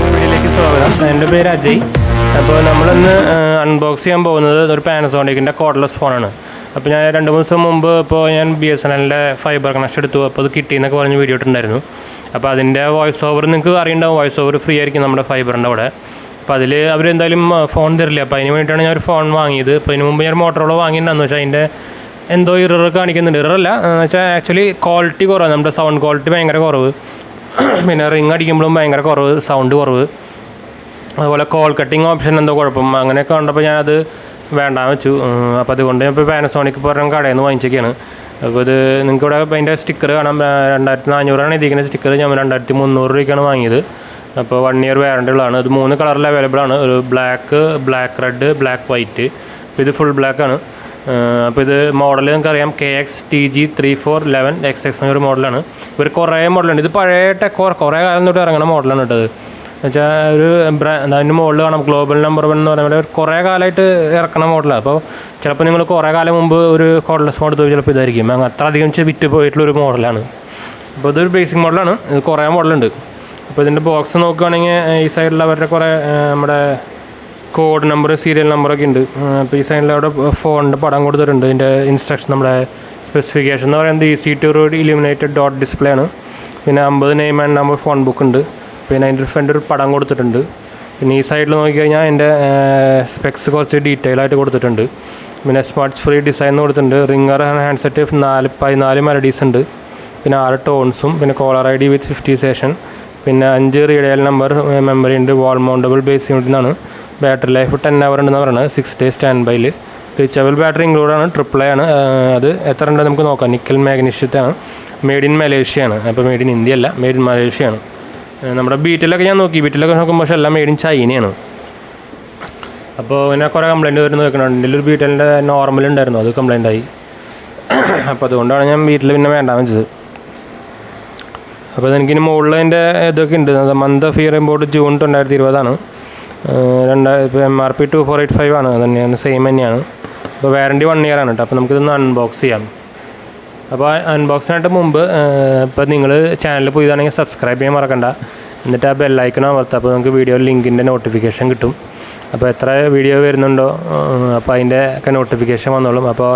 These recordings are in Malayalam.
വീഡിയോയിലേക്ക് സ്വാഗതം. എൻ്റെ പേര് അജയ്. അപ്പോൾ നമ്മളിന്ന് അൺബോക്സ് ചെയ്യാൻ പോകുന്നത് ഒരു പാനസോണിക്കിൻ്റെ കോർഡ്ലെസ് ഫോണാണ്. അപ്പോൾ ഞാൻ 2-3 ദിവസം മുമ്പ് ഇപ്പോൾ ഞാൻ Bsnlൻ്റെ ഫൈബർ കണക്ഷൻ എടുത്തു. അപ്പോൾ അത് കിട്ടിയെന്നൊക്കെ പറഞ്ഞ് വീഡിയോ ഇട്ടുണ്ടായിരുന്നു. അപ്പോൾ അതിൻ്റെ വോയിസ് ഓവർ നിങ്ങൾക്ക് അറിയുണ്ടാവും. വോയിസ് ഓവർ ഫ്രീ ആയിരിക്കും നമ്മുടെ ഫൈബറിൻ്റെ അവിടെ. അപ്പോൾ അതിൽ അവരെന്തായാലും ഫോൺ തരില്ല. അപ്പോൾ അതിന് വേണ്ടിയിട്ടാണ് ഞാൻ ഒരു ഫോൺ വാങ്ങിയത്. അപ്പോൾ അതിന് മുമ്പ് ഞാൻ മോട്ടറോള വാങ്ങിയിട്ടുണ്ടെന്ന് വെച്ചാൽ അതിൻ്റെ എന്തോ ഇറർ കാണിക്കുന്നുണ്ട്. ഇററല്ല എന്ന് വെച്ചാൽ ആക്ച്വലി ക്വാളിറ്റി കുറവ്, നമ്മുടെ സൗണ്ട് ക്വാളിറ്റി ഭയങ്കര കുറവ്, പിന്നെ റിങ് അടിക്കുമ്പോഴും ഭയങ്കര കുറവ്, സൗണ്ട് കുറവ്, അതുപോലെ കോൾ കട്ടിങ് ഓപ്ഷൻ എന്തോ കുഴപ്പം അങ്ങനെയൊക്കെ കണ്ടപ്പോൾ ഞാനത് വേണ്ടാന്ന് വെച്ചു. അപ്പോൾ അതുകൊണ്ട് ഞാൻ ഇപ്പോൾ പാനസോണിക് പറഞ്ഞ കടയിൽ നിന്ന് വാങ്ങിച്ചൊക്കെയാണ്. അപ്പോൾ ഇത് നിങ്ങൾക്ക് ഇവിടെ അതിൻ്റെ സ്റ്റിക്കർ കാണാം. 2400 എഴുതിയിരിക്കുന്ന സ്റ്റിക്കർ ഞാൻ 2300 രൂപയ്ക്കാണ് വാങ്ങിയത്. അപ്പോൾ 1 year വാറണ്ടി ഉള്ളതാണ്. ഇത് 3 കളറിൽ അവൈലബിൾ ആണ്. ഒരു ബ്ലാക്ക് റെഡ്, ബ്ലാക്ക് വൈറ്റ്. അപ്പോൾ ഇത് ഫുൾ ബ്ലാക്ക് ആണ്. അപ്പോൾ ഇത് മോഡൽ നിങ്ങൾക്കറിയാം KXTG3411XX എന്നൊരു മോഡലാണ്. ഇവർ കുറേ മോഡലുണ്ട്. ഇത് പഴയ കുറേ കാലം തൊട്ട് ഇറങ്ങുന്ന മോഡലാണ് കേട്ടത്. എന്നുവെച്ചാൽ ഒരു അതിൻ്റെ മുകളിൽ കാണാം ഗ്ലോബൽ നമ്പർ 1 എന്ന് പറയുമ്പോൾ കുറേ കാലമായിട്ട് ഇറക്കണ മോഡലാണ്. അപ്പോൾ ചിലപ്പോൾ നിങ്ങൾ കുറേ കാലം മുമ്പ് ഒരു കോർഡ്ലെസ് മോഡൽ ചിലപ്പോൾ ഇതായിരിക്കും. അത്ര അധികം വിറ്റ് പോയിട്ടുള്ളൊരു മോഡലാണ്. അപ്പോൾ ഇതൊരു ബേസിക് മോഡലാണ്. ഇത് കുറേ മോഡലുണ്ട്. അപ്പോൾ ഇതിൻ്റെ ബോക്സ് നോക്കുകയാണെങ്കിൽ ഈ സൈഡിൽ അവരുടെ കുറേ നമ്മുടെ കോഡ് നമ്പർ, സീരിയൽ നമ്പറൊക്കെ ഉണ്ട്. അപ്പോൾ ഈ സൈഡിൽ അവിടെ ഫോണിൻ്റെ പടം കൊടുത്തിട്ടുണ്ട്. ഇതിൻ്റെ ഇൻസ്ട്രക്ഷൻ, നമ്മുടെ സ്പെസിഫിക്കേഷൻ എന്ന് പറയുന്നത് easy to read illuminated dot display ആണ്. പിന്നെ 50 name and number phone book ഉണ്ട്. പിന്നെ അതിൻ്റെ ഫ്രണ്ട് ഒരു പടം കൊടുത്തിട്ടുണ്ട്. പിന്നെ ഈ സൈഡിൽ നോക്കിക്കഴിഞ്ഞാൽ അതിൻ്റെ സ്പെക്സ് കുറച്ച് ഡീറ്റെയിൽ ആയിട്ട് കൊടുത്തിട്ടുണ്ട്. പിന്നെ സ്മാർട്ട് ഫ്രീ ഡിസൈൻ കൊടുത്തിട്ടുണ്ട്. റിംഗർ ഹാൻഡ്സെറ്റ് 14 മെലഡീസ് ഉണ്ട്. പിന്നെ 6 ടോൺസും, പിന്നെ കോളർ ID വിത്ത് 50 സെഷൻ, പിന്നെ 5 റീഡയൽ നമ്പർ മെമ്മറി ഉണ്ട്. വാൾ മൗണ്ടബിൾ ബേസ് യൂണിറ്റ് എന്നാണ്. ബാറ്ററി ലൈഫ് 10 hour ഉണ്ടെന്ന് പറയുന്നത്. 6 days സ്റ്റാൻഡ് ബൈയിൽ. റീച്ചബിൾ ബാറ്ററി ഇൻക്ലൂഡാണ്. AAA ആണ്. അത് എത്ര ഉണ്ടെന്ന് നമുക്ക് നോക്കാം. നിക്കൽ മാഗ്നീഷ്യത്താണ്. മെയ്ഡ് ഇൻ മലേഷ്യയാണ്. അപ്പോൾ മെയ്ഡ് ഇൻ ഇന്ത്യ അല്ല, മെയ്ഡ് ഇൻ മലേഷ്യയാണ്. നമ്മുടെ ബീറ്റിലൊക്കെ ഞാൻ നോക്കി. ബീറ്റിലൊക്കെ നോക്കുമ്പോൾ പക്ഷേ എല്ലാം മെയ്ഡ് ഇൻ ചൈനയാണ്. അപ്പോൾ ഇങ്ങനെ കുറേ കംപ്ലയിൻറ്റ് വരുന്നത് നോക്കുന്നുണ്ട്. എൻ്റെ ഒരു ബീറ്റലിൻ്റെ നോർമൽ ഉണ്ടായിരുന്നു, അത് കംപ്ലയിൻ്റ് ആയി. അപ്പോൾ അതുകൊണ്ടാണ് ഞാൻ വീട്ടിൽ പിന്നെ വേണ്ടാന്ന് വെച്ചത്. അപ്പോൾ എനിക്കിനി മുകളിൽ അതിൻ്റെ ഇതൊക്കെ ഉണ്ട്. Month of year import June 2020 ഇപ്പോൾ MRP 2485 ആണ്. അത് തന്നെയാണ്, സെയിം തന്നെയാണ്. അപ്പോൾ വാറണ്ടി 1 year ആണ് കേട്ടോ. അപ്പോൾ നമുക്കിതൊന്ന് അൺബോക്സ് ചെയ്യാം. അപ്പോൾ അൺബോക്സിനായിട്ട് മുമ്പ് ഇപ്പോൾ നിങ്ങൾ ചാനലിൽ പോയതാണെങ്കിൽ സബ്സ്ക്രൈബ് ചെയ്യാൻ മറക്കണ്ട. എന്നിട്ട് ആ ബെല്ലൈക്കൺ അമർത്തുക. അപ്പോൾ നമുക്ക് വീഡിയോ ലിങ്കിൻ്റെ നോട്ടിഫിക്കേഷൻ കിട്ടും. അപ്പോൾ എത്ര വീഡിയോ വരുന്നുണ്ടോ അപ്പോൾ അതിൻ്റെ ഒക്കെ നോട്ടിഫിക്കേഷൻ വന്നോളും. അപ്പോൾ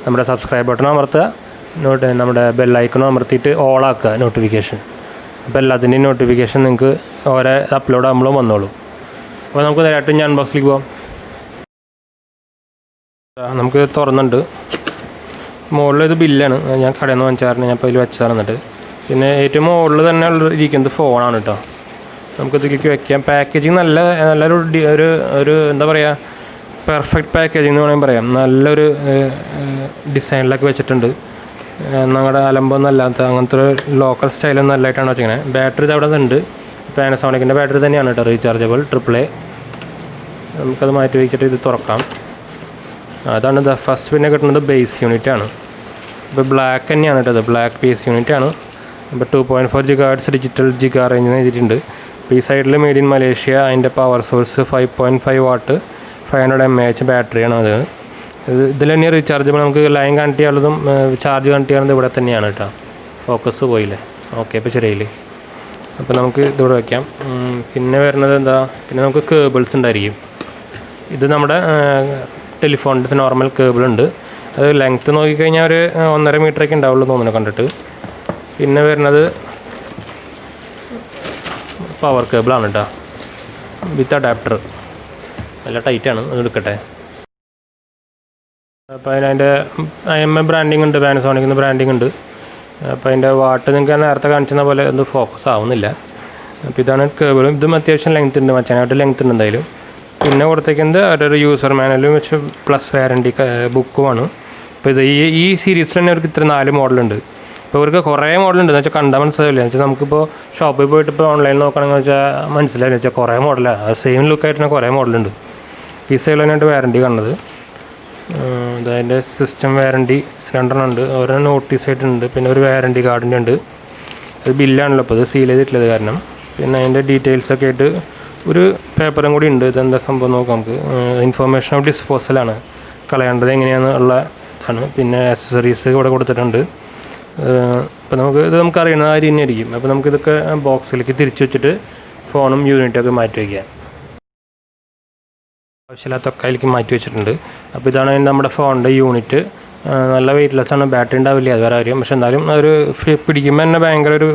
നമ്മുടെ സബ്സ്ക്രൈബ് ബട്ടൺ അമർത്തുക, നമ്മുടെ ബെല്ലൈക്കണും അമർത്തിയിട്ട് ഓളാക്കുക നോട്ടിഫിക്കേഷൻ. അപ്പോൾ എല്ലാത്തിൻ്റെയും നോട്ടിഫിക്കേഷൻ നിങ്ങൾക്ക് ഓരോ അപ്ലോഡ് ആകുമ്പോഴും വന്നോളും. അപ്പോൾ നമുക്ക് നേരിട്ട് ഞാൻ അൺബോക്സിലേക്ക് പോകാം. നമുക്ക് തുറന്നുണ്ട്. മുകളിൽ ഇത് ബില്ലാണ്. ഞാൻ കടയിൽ നിന്ന് വാങ്ങിച്ചായിരുന്നു. ഞാൻ ഇപ്പോൾ ഇതിൽ വെച്ചതാണ്. എന്നിട്ട് പിന്നെ ഏറ്റവും മുകളിൽ തന്നെ ഇരിക്കുന്നത് ഫോണാണ് കേട്ടോ. നമുക്കിതിലേക്ക് വെക്കാം. പാക്കേജിങ് നല്ലൊരു എന്താ പറയുക, പെർഫെക്റ്റ് പാക്കേജിങ് എന്ന് വേണമെങ്കിൽ പറയാം. നല്ലൊരു ഡിസൈനിലൊക്കെ വെച്ചിട്ടുണ്ട്. നമ്മുടെ അലമ്പൊന്നും അല്ലാത്ത അങ്ങനത്തെ ഒരു ലോക്കൽ സ്റ്റൈലൊന്നും നല്ലതായിട്ടാണ് വെച്ചിങ്ങനെ. ബാറ്ററി ഇത് അവിടെ ഉണ്ട്. പാനസോണിക്കിൻ്റെ ബാറ്ററി തന്നെയാണ് കേട്ടോ, റീചാർജബിൾ AAA. നമുക്കത് മാറ്റി വയ്ക്കിട്ട് ഇത് തുറക്കാം. അതാണ് ഇത് ഫസ്റ്റ്. പിന്നെ കിട്ടുന്നത് ബേസ് യൂണിറ്റ് ആണ്. ഇപ്പോൾ ബ്ലാക്ക് തന്നെയാണ് കേട്ടോ. ബ്ലാക്ക് ബേസ് യൂണിറ്റ് ആണ്. ഇപ്പോൾ 2.4 GHz ഡിജിറ്റൽ ജിഗാ റേഞ്ചിന് എഴുതിയിട്ടുണ്ട്. ഇപ്പോൾ ഈ സൈഡിൽ മെയ്ഡ് ഇൻ മലേഷ്യ. അതിൻ്റെ പവർ സോഴ്സ് 5.5 watt 500 mAh ബാറ്ററിയാണ്. അത് ഇതിൽ തന്നെ റീചാർജബിൾ. നമുക്ക് ലൈൻ കണക്ട് ചെയ്യാനുള്ളതും ചാർജ് കണക്ട് ചെയ്യാനുള്ളത് ഇവിടെ തന്നെയാണ് കേട്ടോ. ഫോക്കസ് പോയില്ലേ? ഓക്കെ, ഇപ്പോൾ ശരിയായില്ലേ? അപ്പോൾ നമുക്ക് ഇതിവിടെ വയ്ക്കാം. പിന്നെ വരുന്നത് എന്താ, പിന്നെ നമുക്ക് കേബിൾസ് ഉണ്ടായിരിക്കും. ഇത് നമ്മുടെ ടെലിഫോണിൻ്റെ നോർമൽ കേബിളുണ്ട്. അത് ലെങ്ത്ത് നോക്കിക്കഴിഞ്ഞാൽ ഒരു 1.5 മീറ്ററൊക്കെ ഉണ്ടാവുള്ളൂ തോന്നുന്നു കണ്ടിട്ട്. പിന്നെ വരുന്നത് പവർ കേബിളാണ് കേട്ടോ, വിത്ത് അഡാപ്റ്റർ. നല്ല ടൈറ്റാണ്. അത് എടുക്കട്ടെ. അപ്പോൾ അതിൻ്റെ IMA ബ്രാൻഡിങ് ഉണ്ട്, പാനസോണിക്കിൻ്റെ ബ്രാൻഡിങ് ഉണ്ട്. അപ്പോൾ അതിൻ്റെ വാട്ട് നിങ്ങൾക്ക് നേരത്തെ കാണിച്ചെന്ന പോലെ ഒന്ന് ഫോക്കസ് ആവുന്നില്ല. അപ്പോൾ ഇതാണ് കേബിളും. ഇതും അത്യാവശ്യം ലെങ്ത്ത് ഉണ്ട്, മച്ചാനായിട്ട് ലെങ്ത്ത് ഉണ്ട് എന്തായാലും. പിന്നെ കൊടുത്തേക്കുന്നത് അവരൊരു യൂസർ മാനുവലും വെച്ച് പ്ലസ് വാറണ്ടി ബുക്കുമാണ്. അപ്പോൾ ഇത് ഈ സീരീസിൽ തന്നെ അവർക്ക് ഇത്ര 4 മോഡലുണ്ട്. അപ്പോൾ ഇവർക്ക് കുറേ മോഡലുണ്ട് എന്ന് വെച്ചാൽ കണ്ടാൽ മനസ്സിലാവില്ല. എന്ന് വെച്ചാൽ നമുക്കിപ്പോൾ ഷോപ്പിൽ പോയിട്ട് ഇപ്പോൾ ഓൺലൈനിൽ നോക്കണമെന്ന് വെച്ചാൽ മനസ്സിലാവില്ല. വെച്ചാൽ കുറേ മോഡലാണ്. അത് സെയിം ലുക്കായിട്ട് തന്നെ കുറേ മോഡലുണ്ട്. ഈ സൈഡിൽ തന്നെയായിട്ട് വാറണ്ടി കാണുന്നത്. അതിൻ്റെ സിസ്റ്റം വാറണ്ടി 2 ഉണ്ട്. ഓരോ നോട്ടീസ് ആയിട്ടുണ്ട്. പിന്നെ ഒരു വാറണ്ടി കാർഡിൻ്റെ ഉണ്ട്. അത് ബില്ലാണല്ലോ, അപ്പോൾ ഇത് സീൽ ചെയ്തിട്ടുള്ളത് കാരണം. പിന്നെ അതിൻ്റെ ഡീറ്റെയിൽസൊക്കെ ആയിട്ട് ഒരു പേപ്പറും കൂടി ഉണ്ട്. ഇതെന്താ സംഭവം നോക്കാം നമുക്ക്. ഇൻഫർമേഷൻ ഓഫ് ഡിസ്പോസലാണ്, കളയേണ്ടത് എങ്ങനെയാണെന്നുള്ള ഇതാണ്. പിന്നെ ആക്സസറീസ് ഇവിടെ കൊടുത്തിട്ടുണ്ട്. അപ്പോൾ നമുക്ക് അറിയുന്ന കാര്യം തന്നെയായിരിക്കും. അപ്പോൾ നമുക്കിതൊക്കെ ബോക്സിലേക്ക് തിരിച്ച് വെച്ചിട്ട് ഫോണും യൂണിറ്റൊക്കെ മാറ്റി വയ്ക്കാം. ആവശ്യമില്ലാത്തൊക്കെ അതിലേക്ക് മാറ്റി വെച്ചിട്ടുണ്ട്. അപ്പോൾ ഇതാണ് നമ്മുടെ ഫോണിൻ്റെ യൂണിറ്റ്. നല്ല വെയിറ്റ്ലെസ് ആണ്, ബാറ്ററി ഉണ്ടാവില്ല, അത് വേറെ കാര്യം. പക്ഷെ എന്നാലും ഒരു പിടിക്കുമ്പോൾ തന്നെ ഭയങ്കര ഒരു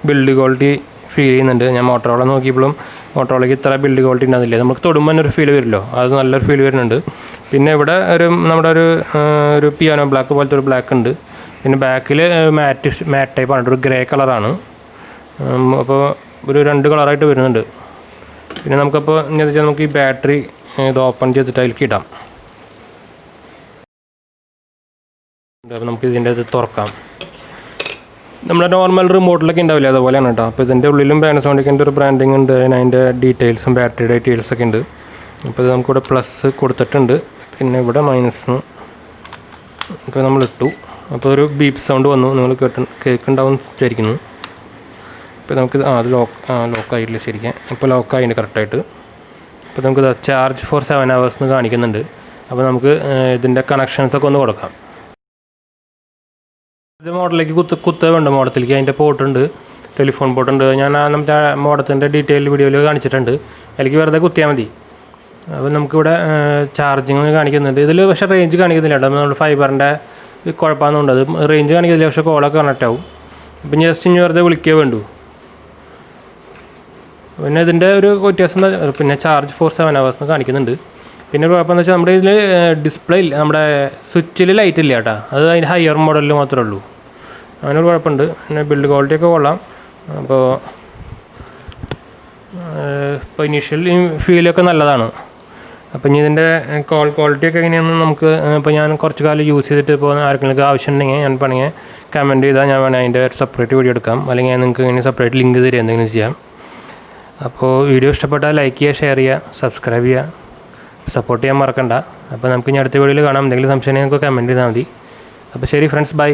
ബിൽഡ് ക്വാളിറ്റി ഫീൽ ചെയ്യുന്നുണ്ട്. ഞാൻ മോട്ടറോള നോക്കിയപ്പോഴും മോട്ടറോളയ്ക്ക് ഇത്ര ബിൽഡ് ക്വാളിറ്റി ഉണ്ടാകുന്നില്ല. നമുക്ക് തൊടുമ്പോൾ തന്നെ ഒരു ഫീൽ വരുമല്ലോ, അത് നല്ലൊരു ഫീൽ വരുന്നുണ്ട്. പിന്നെ ഇവിടെ നമ്മുടെ ഒരു പിയാനോ ബ്ലാക്ക് പോലത്തെ ഒരു ബ്ലാക്ക് ഉണ്ട്. പിന്നെ ബാക്കിൽ മാറ്റ് ടൈപ്പാണ്, ഒരു ഗ്രേ കളറാണ്. അപ്പോൾ ഒരു 2 കളറായിട്ട് വരുന്നുണ്ട്. പിന്നെ നമുക്കപ്പോൾ എന്താ വെച്ചാൽ നമുക്ക് ഈ ബാറ്ററി ഇത് ഓപ്പൺ ചെയ്തിട്ട് അതിലേക്ക് ഇടാം. അപ്പോൾ നമുക്ക് ഇതിൻ്റെ ഇത് തുറക്കാം. നമ്മുടെ നോർമൽ റിമോട്ടിലൊക്കെ ഉണ്ടാവില്ല, അതുപോലെയാണ് കേട്ടോ. അപ്പോൾ ഇതിൻ്റെ ഉള്ളിലും പാനസോണിക്കിൻ്റെ ഒരു ബ്രാൻഡിങ് ഉണ്ട്, അതിൻ്റെ ഡീറ്റെയിൽസും ബാറ്ററിയുടെ ഡീറ്റെയിൽസൊക്കെ ഉണ്ട്. അപ്പോൾ ഇത് നമുക്കിവിടെ പ്ലസ് കൊടുത്തിട്ടുണ്ട്, പിന്നെ ഇവിടെ മൈനസ്. ഇപ്പോൾ നമ്മൾ ഇട്ടു, അപ്പോൾ ഒരു ബീപ്പ് സൗണ്ട് വന്നു, നിങ്ങൾ കേൾക്കുന്നുണ്ടാവും വിചാരിക്കുന്നു. ഇപ്പോൾ നമുക്ക് അത് ലോക്കായിട്ടില്ല ശരിക്കും. ഇപ്പോൾ ലോക്കായിട്ടുണ്ട് കറക്റ്റായിട്ട്. അപ്പോൾ നമുക്കിത് ചാർജ് ഫോർ 7 hours എന്ന് കാണിക്കുന്നുണ്ട്. അപ്പോൾ നമുക്ക് ഇതിൻ്റെ കണക്ഷൻസൊക്കെ ഒന്ന് കൊടുക്കാം. ഇത് മോഡലിലേക്ക് കുത്തുണ്ട്, മോഡത്തിലേക്ക് അതിൻ്റെ പോർട്ടുണ്ട്, ടെലിഫോൺ പോർട്ടുണ്ട്. ഞാൻ നമ്മുടെ മോഡത്തിൻ്റെ ഡീറ്റെയിൽ വീഡിയോയിൽ കാണിച്ചിട്ടുണ്ട്. അതിലേക്ക് വെറുതെ കുത്തിയാൽ മതി. അപ്പോൾ നമുക്കിവിടെ ചാർജിങ് കാണിക്കുന്നുണ്ട്. ഇതിൽ പക്ഷേ റേഞ്ച് കാണിക്കുന്നില്ല കേട്ടോ, നമ്മൾ ഫൈബറിൻ്റെ കുഴപ്പമൊന്നുണ്ട്. അത് റേഞ്ച് കാണിക്കുന്നില്ല, പക്ഷേ കോളൊക്കെ കണക്റ്റ് ആവും. അപ്പം ജസ്റ്റ് ഇനി വെറുതെ വിളിക്കുക വേണ്ടു. പിന്നെ ഇതിൻ്റെ ഒരു വ്യത്യാസം പിന്നെ ചാർജ് ഫോർ 7 hours എന്ന് കാണിക്കുന്നുണ്ട്. പിന്നെ കുഴപ്പമെന്ന് വെച്ചാൽ നമ്മുടെ ഇതിൽ ഡിസ്പ്ലേ ഇല്ല, നമ്മുടെ സ്വിച്ചിൽ ലൈറ്റ് ഇല്ല കേട്ടോ. അത് അതിൻ്റെ ഹയർ മോഡലിൽ മാത്രമേ ഉള്ളൂ. അങ്ങനൊരു കുഴപ്പമുണ്ട്. പിന്നെ ബിൽഡ് ക്വാളിറ്റിയൊക്കെ കൊള്ളാം. അപ്പോൾ ഇനീഷ്യൽ ഫീലൊക്കെ നല്ലതാണ്. അപ്പോൾ ഇനി ഇതിൻ്റെ കോൾ ക്വാളിറ്റിയൊക്കെ എങ്ങനെയാണെന്ന് നമുക്ക് ഇപ്പോൾ ഞാൻ കുറച്ച് കാലം യൂസ് ചെയ്തിട്ട് ഇപ്പോൾ ആർക്കെങ്കിലും ആവശ്യമുണ്ടെങ്കിൽ ഞാൻ വേണമെങ്കിൽ കമൻറ്റ് ചെയ്താൽ ഞാൻ വേണമെങ്കിൽ അതിൻ്റെ സെപ്പറേറ്റ് വീഡിയോ എടുക്കാം, അല്ലെങ്കിൽ നിങ്ങൾക്ക് ഇങ്ങനെ സെപ്പറേറ്റ് ലിങ്ക് തരിക, എന്തെങ്കിലും ചെയ്യാം. അപ്പോൾ വീഡിയോ ഇഷ്ടപ്പെട്ടാൽ ലൈക്ക് ചെയ്യുക, ഷെയർ ചെയ്യുക, സബ്സ്ക്രൈബ് ചെയ്യുക, സപ്പോർട്ട് ചെയ്യാൻ മറക്കണ്ട. അപ്പോൾ നമുക്ക് ഇനി അടുത്ത വീഡിയോയിൽ കാണാം. എന്തെങ്കിലും സംശയം നിങ്ങൾക്ക് കമൻറ്റ് ചെയ്താൽ മതി. അപ്പോൾ ശരി ഫ്രണ്ട്സ്, ബൈ.